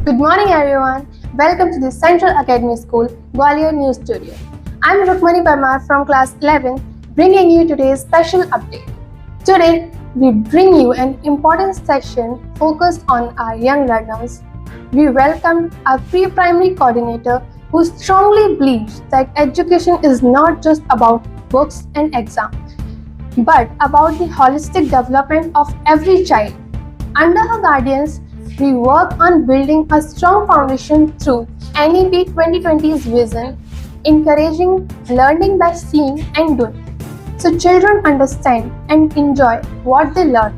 Good morning everyone. Welcome to the Central Academy School, Gwalior News Studio. I am Rukmani Parmar from class 11 bringing you today's special update. Today we bring you an important session focused on our young learners. We welcomed our pre-primary coordinator who strongly believes that education is not just about books and exams, but about the holistic development of every child. Under her guidance, we work on building a strong foundation through NEP 2020's vision, encouraging learning by seeing and doing, so children understand and enjoy what they learn.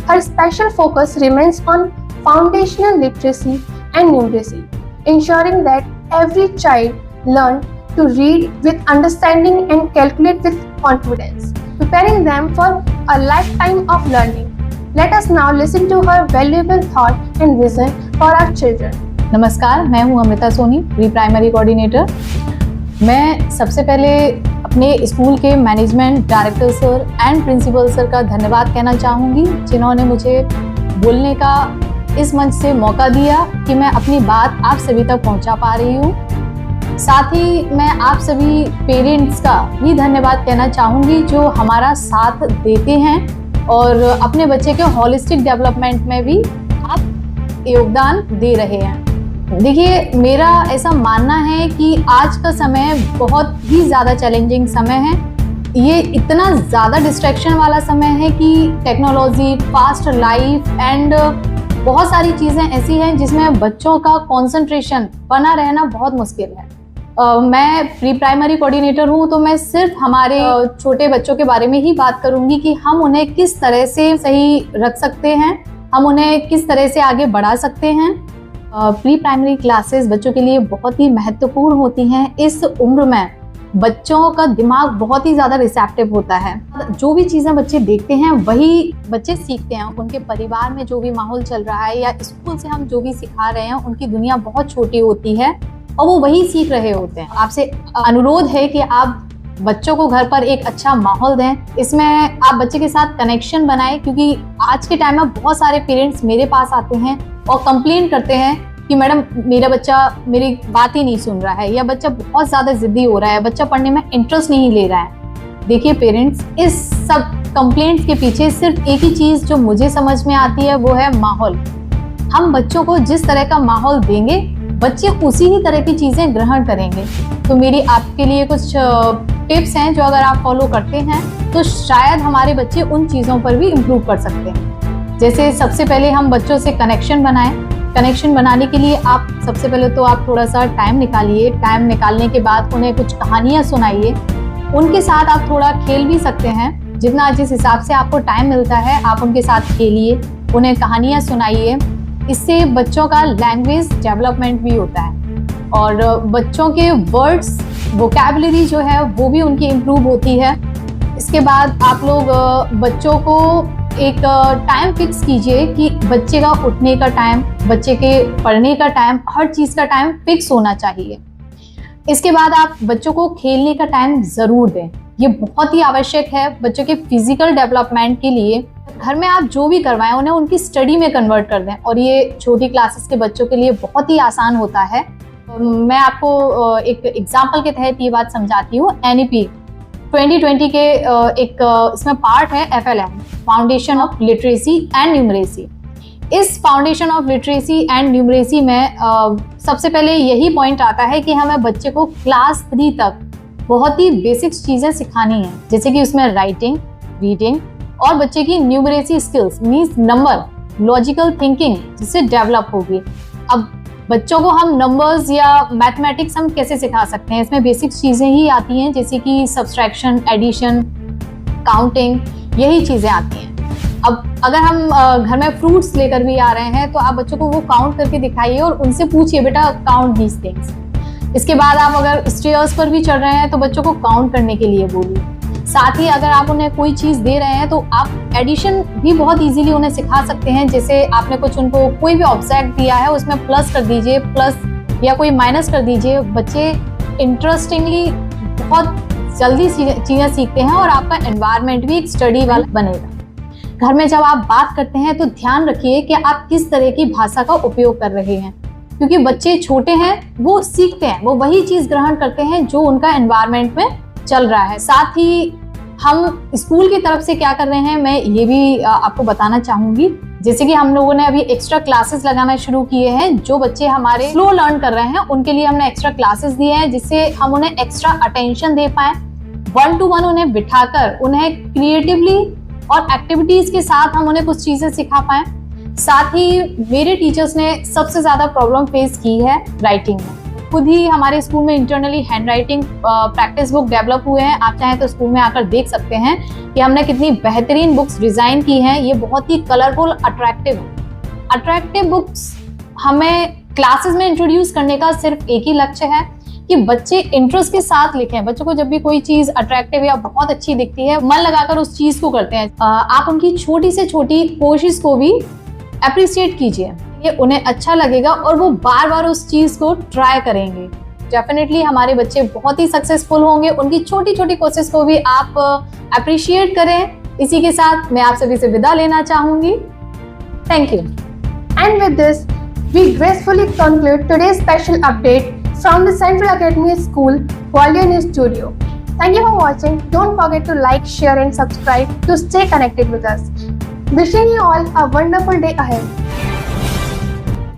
Her special focus remains on foundational literacy and numeracy, ensuring that every child learns to read with understanding and calculate with confidence, preparing them for a lifetime of learning. Let us now listen to her valuable thought and vision for our children. नमस्कार, मैं हूं Amrita Soni, pre primary coordinator. मैं सबसे पहले अपने school के management director sir and principal sir का धन्यवाद कहना चाहूँगी, जिन्होंने मुझे बोलने का इस मंच से मौका दिया कि मैं अपनी बात आप सभी तक पहुँचा पा रही हूँ। साथ ही मैं आप सभी पेरेंट्स का भी धन्यवाद कहना चाहूँगी जो हमारा साथ देते हैं और अपने बच्चे के होलिस्टिक डेवलपमेंट में भी आप योगदान दे रहे हैं। देखिए, मेरा ऐसा मानना है कि आज का समय बहुत ही ज़्यादा चैलेंजिंग समय है। ये इतना ज़्यादा डिस्ट्रैक्शन वाला समय है कि टेक्नोलॉजी, फास्ट लाइफ एंड बहुत सारी चीज़ें ऐसी हैं जिसमें बच्चों का कंसंट्रेशन बना रहना बहुत मुश्किल है। मैं प्री प्राइमरी कोऑर्डिनेटर हूँ, तो मैं सिर्फ हमारे छोटे बच्चों के बारे में ही बात करूँगी कि हम उन्हें किस तरह से सही रख सकते हैं, हम उन्हें किस तरह से आगे बढ़ा सकते हैं। प्री प्राइमरी क्लासेस बच्चों के लिए बहुत ही महत्वपूर्ण होती हैं। इस उम्र में बच्चों का दिमाग बहुत ही ज़्यादा रिसेप्टिव होता है। जो भी चीज़ें बच्चे देखते हैं वही बच्चे सीखते हैं। उनके परिवार में जो भी माहौल चल रहा है या स्कूल से हम जो भी सिखा रहे हैं, उनकी दुनिया बहुत छोटी होती है और वो वही सीख रहे होते हैं। आपसे अनुरोध है कि आप बच्चों को घर पर एक अच्छा माहौल दें। इसमें आप बच्चे के साथ कनेक्शन बनाएं, क्योंकि आज के टाइम में बहुत सारे पेरेंट्स मेरे पास आते हैं और कंप्लेन करते हैं कि मैडम मेरा बच्चा मेरी बात ही नहीं सुन रहा है, या बच्चा बहुत ज़्यादा ज़िद्दी हो रहा है, बच्चा पढ़ने में इंटरेस्ट नहीं ले रहा है। देखिए पेरेंट्स, इस सब कंप्लेंट्स के पीछे सिर्फ एक ही चीज़ जो मुझे समझ में आती है, वो है माहौल। हम बच्चों को जिस तरह का माहौल देंगे, बच्चे उसी ही तरह की चीज़ें ग्रहण करेंगे। तो मेरी आपके लिए कुछ टिप्स हैं जो अगर आप फॉलो करते हैं तो शायद हमारे बच्चे उन चीज़ों पर भी इम्प्रूव कर सकते हैं। जैसे सबसे पहले हम बच्चों से कनेक्शन बनाएं। कनेक्शन बनाने के लिए आप सबसे पहले तो आप थोड़ा सा टाइम निकालिए। टाइम निकालने के बाद उन्हें कुछ कहानियाँ सुनाइए। उनके साथ आप थोड़ा खेल भी सकते हैं, जितना जिस हिसाब से आपको टाइम मिलता है आप उनके साथ खेलिए, उन्हें कहानियाँ सुनाइए। इससे बच्चों का लैंग्वेज डेवलपमेंट भी होता है और बच्चों के वर्ड्स वोकैबुलरी जो है वो भी उनकी इम्प्रूव होती है। इसके बाद आप लोग बच्चों को एक टाइम फिक्स कीजिए कि बच्चे का उठने का टाइम, बच्चे के पढ़ने का टाइम, हर चीज़ का टाइम फिक्स होना चाहिए। इसके बाद आप बच्चों को खेलने का टाइम ज़रूर दें। ये बहुत ही आवश्यक है बच्चों के फिजिकल डेवलपमेंट के लिए। घर में आप जो भी करवाएं उन्हें उनकी स्टडी में कन्वर्ट कर दें, और ये छोटी क्लासेस के बच्चों के लिए बहुत ही आसान होता है। मैं आपको एक एग्जाम्पल के तहत ये बात समझाती हूँ। NEP 2020 के एक इसमें पार्ट है FLN, foundation of literacy and numeracy. इस foundation of literacy and numeracy में सबसे पहले यही पॉइंट आता है कि हमें बच्चे को क्लास 3 तक बहुत ही बेसिक चीज़ें सिखानी है, जैसे कि उसमें राइटिंग, रीडिंग और बच्चे की numeracy skills means number, logical thinking जिससे डेवलप होगी। अब बच्चों को हम नंबर्स या मैथमेटिक्स हम कैसे सिखा सकते हैं? इसमें बेसिक चीज़ें ही आती हैं, जैसे कि सब्सट्रैक्शन, एडिशन, काउंटिंग, यही चीज़ें आती हैं। अब अगर हम घर में फ्रूट्स लेकर भी आ रहे हैं तो आप बच्चों को वो काउंट करके दिखाइए और उनसे पूछिए बेटा काउंट दीज थिंग्स। इसके बाद आप अगर स्टेयर्स पर भी चढ़ रहे हैं तो बच्चों को काउंट करने के लिए बोलिए। साथ ही अगर आप उन्हें कोई चीज़ दे रहे हैं तो आप एडिशन भी बहुत इजीली उन्हें सिखा सकते हैं। जैसे आपने कुछ उनको कोई भी ऑब्जेक्ट दिया है उसमें प्लस कर दीजिए, प्लस या कोई माइनस कर दीजिए। बच्चे इंटरेस्टिंगली बहुत जल्दी चीज़ें सीखते हैं और आपका एनवायरनमेंट भी एक स्टडी वाला बनेगा। घर में जब आप बात करते हैं तो ध्यान रखिए कि आप किस तरह की भाषा का उपयोग कर रहे हैं। क्योंकि बच्चे छोटे हैं, वो सीखते हैं, वो वही चीज ग्रहण करते हैं जो उनका एनवायरनमेंट में चल रहा है। साथ ही हम स्कूल की तरफ से क्या कर रहे हैं, मैं ये भी आपको बताना चाहूंगी। जैसे कि हम लोगों ने अभी एक्स्ट्रा क्लासेस लगाना शुरू किए हैं। जो बच्चे हमारे स्लो लर्न कर रहे हैं उनके लिए हमने एक्स्ट्रा क्लासेस दिए हैं, जिससे हम उन्हें एक्स्ट्रा अटेंशन दे पाए, 1-to-1 उन्हें बिठाकर उन्हें क्रिएटिवली और एक्टिविटीज के साथ हम उन्हें कुछ चीजें सिखा पाए। साथ ही मेरे टीचर्स ने सबसे ज्यादा प्रॉब्लम फेस की है राइटिंग में। खुद ही हमारे स्कूल में internally hand writing practice book develop हुए हैं। आप चाहें तो स्कूल में आकर देख सकते हैं कि हमने कितनी बेहतरीन बुक्स डिजाइन की हैं। ये बहुत ही कलरफुल, अट्रैक्टिव बुक्स हमें क्लासेस में इंट्रोड्यूस करने का सिर्फ एक ही लक्ष्य है कि बच्चे इंटरेस्ट के साथ लिखें। बच्चों को जब भी कोई चीज अट्रैक्टिव या बहुत अच्छी दिखती है, मन लगाकर उस चीज को करते हैं। आप उनकी छोटी से छोटी कोशिश को भी अप्रिशिएट कीजिए, ये उन्हें अच्छा लगेगा और वो बार बार उस चीज को ट्राई करेंगे। डेफिनेटली हमारे बच्चे बहुत ही सक्सेसफुल होंगे। उनकी छोटी छोटी कोशिश को भी आप अप्रिशिएट करें। इसी के साथ मैं आप सभी से विदा लेना चाहूंगी। Thank you. And with this, we gracefully conclude today's special update from the Central Academy School, Gwalior News Studio. Thank you for watching. Don't forget to like, share and subscribe to stay connected with us. Wishing you all a wonderful day ahead.